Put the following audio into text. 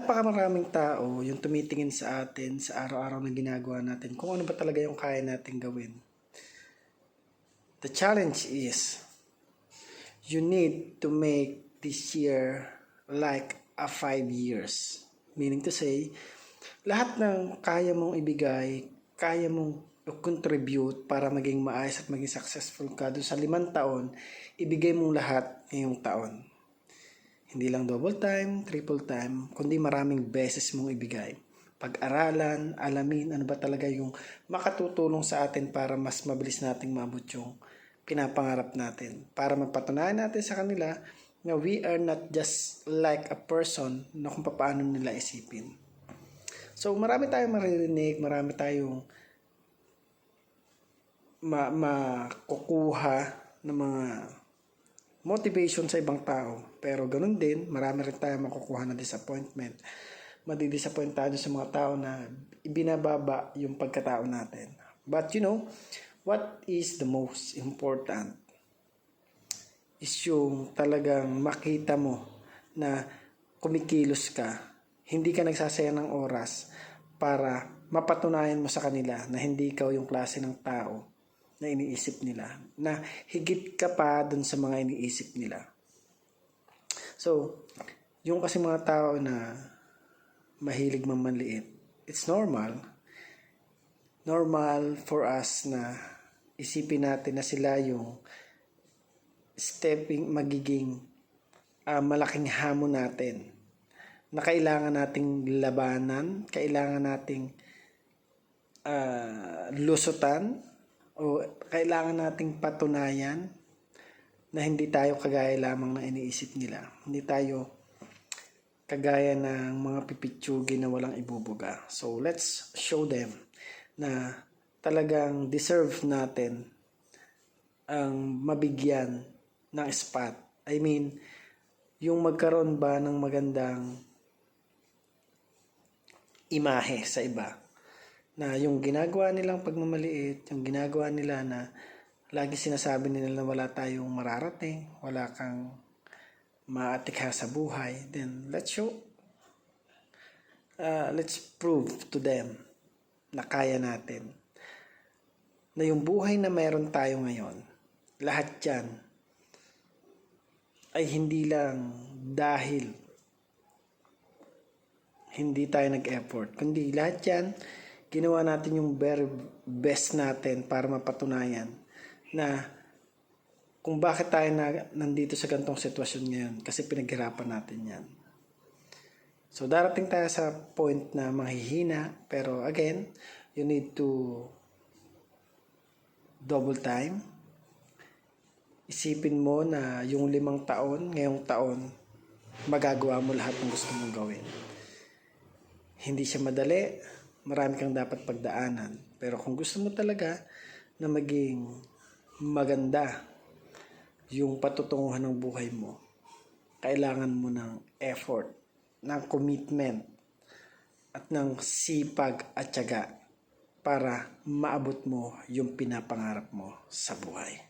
napakamaraming tao yung tumitingin sa atin sa araw-araw na ginagawa natin kung ano ba talaga yung kaya natin gawin. The challenge is you need to make this year like a 5 years. Meaning to say, lahat ng kaya mong ibigay, kaya mong contribute para maging maayos at maging successful ka doon sa 5 taon, ibigay mong lahat ngayong taon. Hindi lang double time, triple time, kundi maraming beses mong ibigay. Pag-aralan, alamin ano ba talaga yung makatutulong sa atin para mas mabilis nating maabot yung pinapangarap natin. Para mapatunayan natin sa kanila na we are not just like a person na kung paano nila isipin. So marami tayong maririnig, marami tayong makukuha ng mga motivation sa ibang tao. Pero ganun din, marami rin tayong makukuha na disappointment. Madidisappoint tayo sa mga tao na ibinababa yung pagkatao natin. But you know, what is the most important is yung talagang makita mo na kumikilos ka. Hindi ka nagsasayang ng oras para mapatunayan mo sa kanila na hindi ikaw yung klase ng tao na iniisip nila, na higit ka pa dun sa mga iniisip nila. So, yung kasi mga tao na mahilig mamanliit, it's normal. Normal for us na isipin natin na sila yung magiging malaking hamon natin na kailangan nating labanan, kailangan nating lusutan, o kailangan nating patunayan na hindi tayo kagaya lamang ng iniisip nila. Hindi tayo kagaya ng mga pipitsugi na walang ibubuga. So, let's show them na talagang deserve natin ang mabigyan ng spot. I mean, yung magkaroon ba ng magandang imahe sa iba. Na yung ginagawa nilang pagmamaliit, yung ginagawa nila na lagi sinasabi nila na wala tayong mararating, wala kang maatikha sa buhay, then let's prove to them na kaya natin. Na yung buhay na meron tayo ngayon, lahat yan ay hindi lang dahil hindi tayo nag-effort, kundi lahat yan ginawa natin yung very best natin para mapatunayan na kung bakit tayo nandito sa ganitong sitwasyon ngayon, kasi pinaghirapan natin yan. So darating tayo sa point na mahihina, pero again, you need to double time. Isipin mo na yung 5 taon, ngayong taon, magagawa mo lahat ng gusto mong gawin. Hindi siya madali. Marami kang dapat pagdaanan. Pero kung gusto mo talaga na maging maganda yung patutunguhan ng buhay mo, kailangan mo ng effort, ng commitment, at ng sipag at tiyaga para maabot mo yung pinapangarap mo sa buhay.